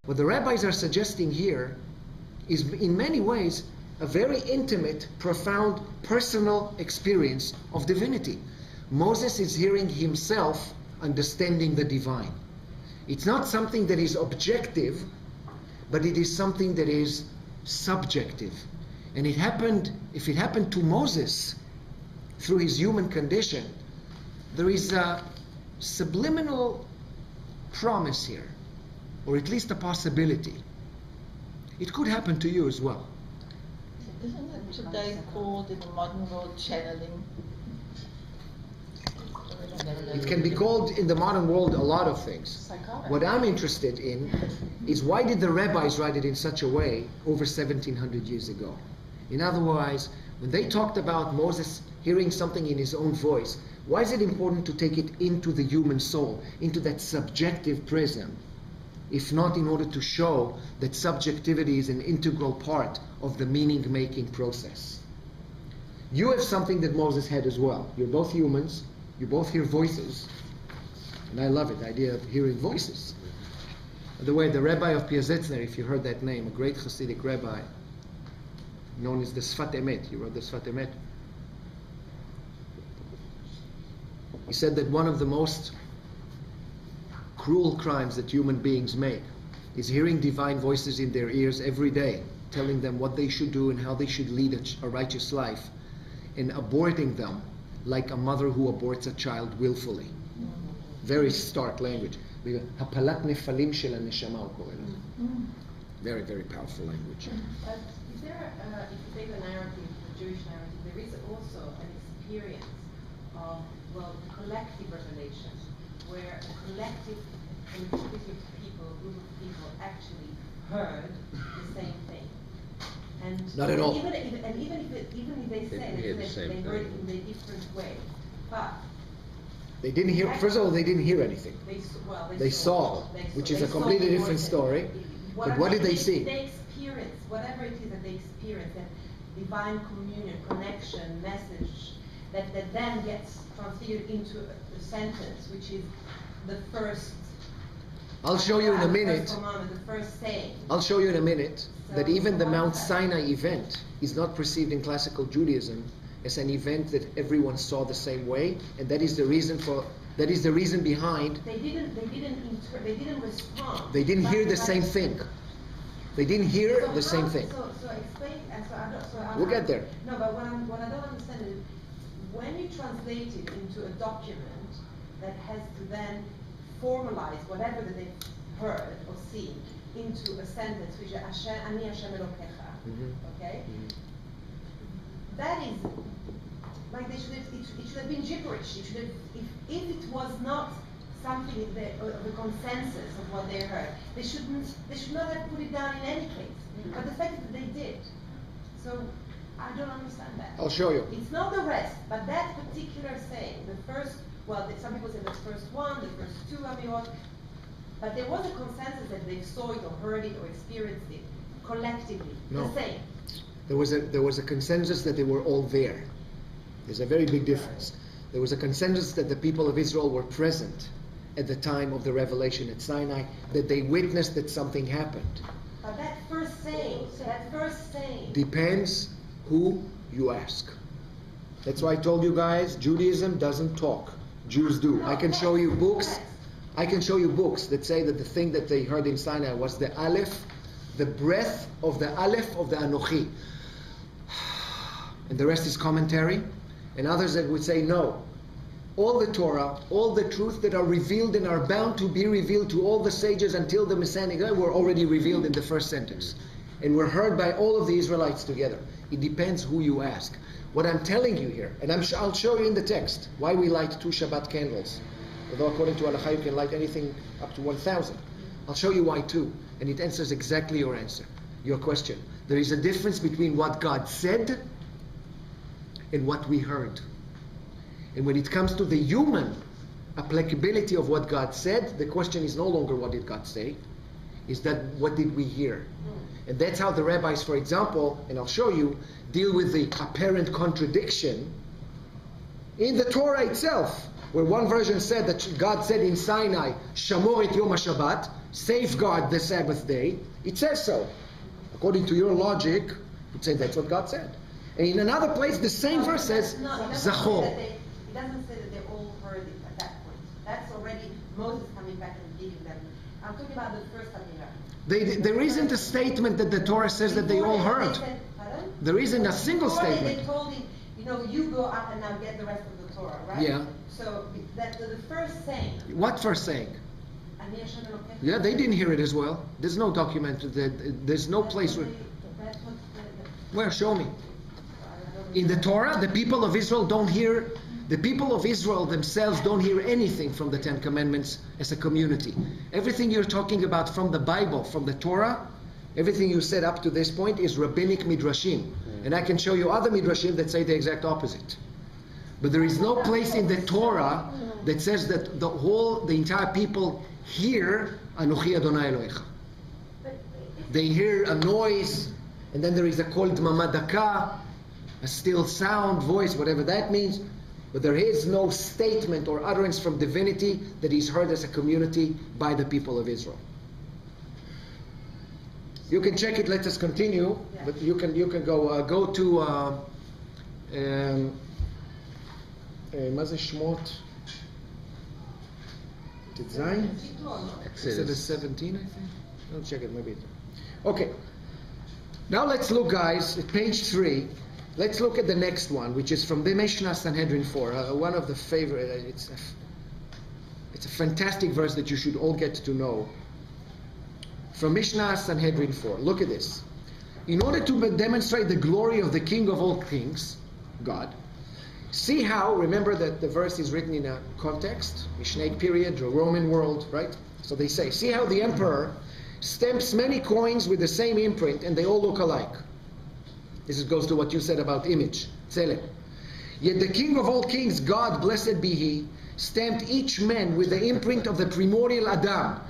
What the rabbis are suggesting here is in many ways a very intimate, profound, personal experience of divinity. Moses is hearing himself understanding the divine. It's not something that is objective, but it is something that is subjective. And if it happened to Moses through his human condition, there is a subliminal promise here, or at least a possibility. It could happen to you as well. Isn't it today called in the modern world channeling? It can be called in the modern world a lot of things. What I'm interested in is, why did the rabbis write it in such a way over 1700 years ago? In other words, when they talked about Moses hearing something in his own voice, why is it important to take it into the human soul, into that subjective prism, if not in order to show that subjectivity is an integral part of the meaning-making process? You have something that Moses had as well. You're both humans. You both hear voices. And I love it, the idea of hearing voices. By the way, the Rabbi of Piazetzner, if you heard that name, a great Hasidic rabbi, known as the Sfat Emet. He wrote the Sfat Emet. He said that one of the most cruel crimes that human beings make is hearing divine voices in their ears every day, telling them what they should do and how they should lead a righteous life, and aborting them like a mother who aborts a child willfully. Very stark language. Hapalat nefalim shel haneshama הוא קורא לזה. Very, very powerful language. But is there, if you take the narrative, the Jewish narrative, there is also an experience of, well, collective revelation, where a collective people, group of people actually heard the same thing. And not at all. Even if they say they heard it in a different way, but they didn't hear. First of all, they didn't hear anything. They saw, which is a completely different story. But what did they see? They experienced whatever it is that they experienced, that divine communion, connection, message, that then gets transfigured into a sentence, which is the first. I'll show you in a minute. The first saying. I'll show you in a minute that even the Mount Sinai event is not perceived in classical Judaism as an event that everyone saw the same way, and that is the reason behind. They didn't respond. They didn't hear the same thing. They didn't hear the same thing. So explain. We'll get there. No, but what I don't understand is, when you translate it into a document that has to then formalize whatever that they've heard or seen into a sentence, which is Ani Hashem Elokecha, okay? That is like it should have been gibberish. It should have, if it was not something of a consensus of what they heard, they should not have put it down in any case. But the fact that they did, so I don't understand that. I'll show you. It's not the rest, but that particular saying, the first. Well, some people say the first one, the first two Amirot, but there was a consensus that they saw it or heard it or experienced it collectively. No. The same. There was a consensus that they were all there. There's a very big difference. There was a consensus that the people of Israel were present at the time of the revelation at Sinai, that they witnessed that something happened. But that first saying depends who you ask. That's why I told you guys, Judaism doesn't talk. Jews do. I can show you books. I can show you books that say that the thing that they heard in Sinai was the Aleph, the breath of the Aleph of the Anochi. And the rest is commentary. And others that would say no. All the Torah, all the truth that are revealed and are bound to be revealed to all the sages until the Messianic era were already revealed in the first sentence. And were heard by all of the Israelites together. It depends who you ask. What I'm telling you here, and I'll show you in the text, why we light 2 Shabbat candles. Although according to Halakha you can light anything up to 1,000. I'll show you why too. And it answers exactly your question. There is a difference between what God said and what we heard. And when it comes to the human applicability of what God said, the question is no longer what did God say, is that what did we hear? And that's how the rabbis, for example, and I'll show you, deal with the apparent contradiction in the Torah itself. where one version said that God said in Sinai, Shamor et Yom HaShabbat, safeguard the Sabbath day. It says so. According to your logic, it says that's what God said. And in another place, the same verse says, Zachor. It doesn't say that they all heard it at that point. That's already Moses coming back and giving them. I'm talking about the first time they heard. There isn't a statement that the Torah says that they all heard. There isn't a single statement. They told him, you go up and now get the rest of the Torah, right? Yeah. So that the first saying. What first saying? Yeah, they didn't hear it as well. There's no document. There's no place where. Where? Show me. In the Torah, the people of Israel don't hear. The people of Israel themselves don't hear anything from the Ten Commandments as a community. Everything you're talking about from the Bible, from the Torah, everything you said up to this point is rabbinic midrashim. And I can show you other midrashim that say the exact opposite. But there is no place in the Torah that says that the entire people hear Anochi Adonai Elohecha. They hear a noise, and then there is a kol dmama daka, a still sound, voice, whatever that means. But there is no statement or utterance from divinity that is heard as a community by the people of Israel. You can check it. Let us continue. Yeah. But you can go to מה זה שמות? Zayin? Exodus 17, I think. I'll check it, maybe. Okay. Now let's look, guys, at page 3. Let's look at the next one, which is from the Mishnah Sanhedrin 4. One of the favorite. It's a fantastic verse that you should all get to know. From Mishnah Sanhedrin 4. Look at this. In order to demonstrate the glory of the King of all kings, God, see how, remember that the verse is written in a context, Mishnaic period, the Roman world, right? So they say, see how the emperor stamps many coins with the same imprint and they all look alike. This goes to what you said about image, Tzelem. Yet the King of all kings, God, blessed be He, stamped each man with the imprint of the primordial Adam.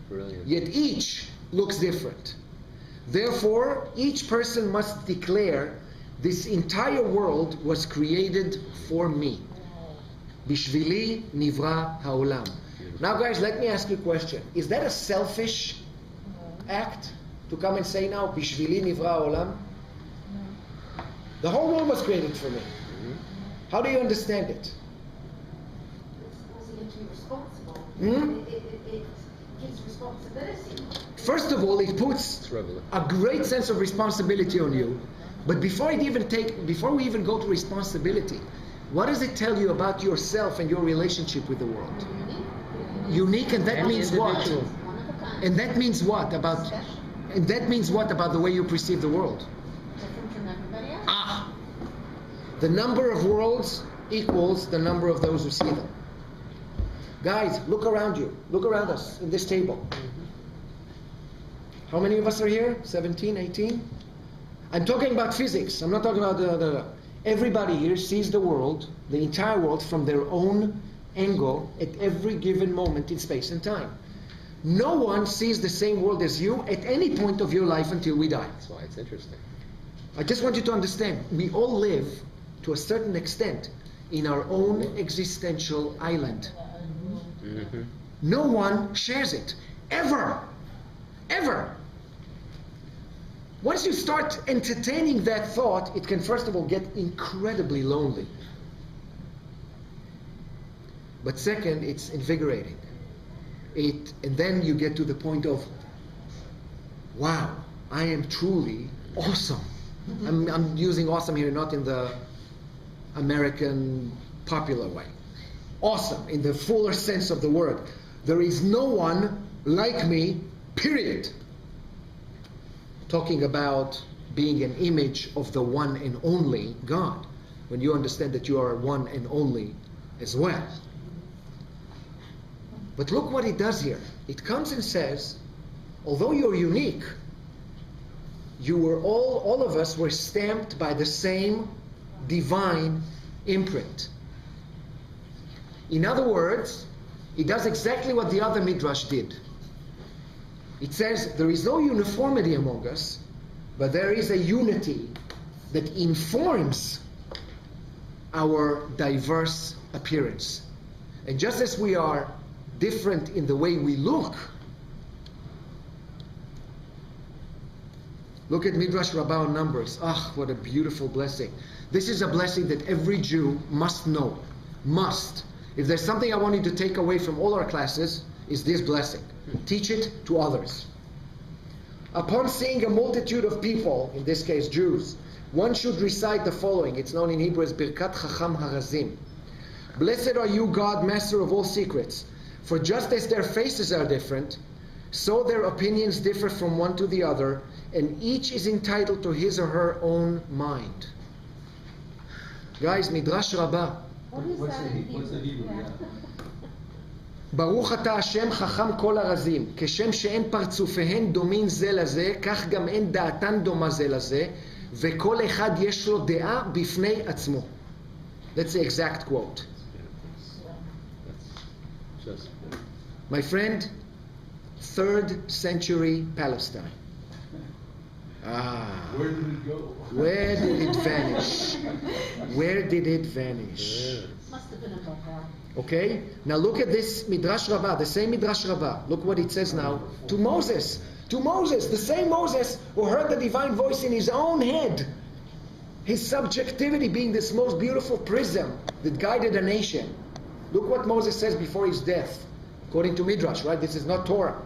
Brilliant. Yet each looks different. Therefore, each person must declare, this entire world was created for me. Bishvili nivra haolam. Now guys, let me ask you a question. Is that a selfish act to come and say now, Bishvili nivra haolam? The whole world was created for me. How do you understand it? It's causing you to be responsible. It gives responsibility. First of all, it puts a great sense of responsibility on you. But before we even go to responsibility, what does it tell you about yourself and your relationship with the world? Unique, and that means what? And that means what about? And that means what about the way you perceive the world? Different from everybody else. The number of worlds equals the number of those who see them. Guys, look around you. Look around us in this table. How many of us are here? 17, 18? I'm talking about physics. I'm not talking about everybody here sees the world, the entire world, from their own angle at every given moment in space and time. No one sees the same world as you at any point of your life until we die. That's why it's interesting. I just want you to understand, we all live, to a certain extent, in our own existential island. Mm-hmm. No one shares it. Ever. Ever. Once you start entertaining that thought, it can first of all get incredibly lonely. But second, it's invigorating. And then you get to the point of, wow, I am truly awesome. I'm using awesome here not in the American popular way. Awesome, in the fuller sense of the word. There is no one like me, period. Talking about being an image of the one and only God, when you understand that you are one and only as well. But look what it does here. It comes and says, although you're unique, you were all of us were stamped by the same divine imprint. In other words, it does exactly what the other midrash did. It says there is no uniformity among us, but there is a unity that informs our diverse appearance. And just as we are different in the way we look, look at Midrash Rabbah on Numbers. Ah, what a beautiful blessing. This is a blessing that every Jew must know. Must. If there's something I want you to take away from all our classes, is this blessing. Teach it to others. Upon seeing a multitude of people, in this case Jews, one should recite the following. It's known in Hebrew as Birkat Chacham Harazim. Blessed are you, God, master of all secrets. For just as their faces are different, so their opinions differ from one to the other, and each is entitled to his or her own mind. Guys, Midrash Rabbah. What's the Hebrew? Yeah. ברוך אתה השם חכם כל הרזים, כשם שאין פרצופיהן דומים זה לזה, כך גם אין דעתן דומה זה לזה, וכל אחד יש לו דעה בפני עצמו. That's the exact quote. My friend, 3rd century Palestine. Where did it go? Where did it vanish? Where did it vanish? Must have been above that. Okay? Now look at this Midrash Rabbah, the same Midrash Rabbah. Look what it says now to Moses. To Moses, the same Moses who heard the divine voice in his own head. His subjectivity being this most beautiful prism that guided a nation. Look what Moses says before his death. According to Midrash, right? This is not Torah.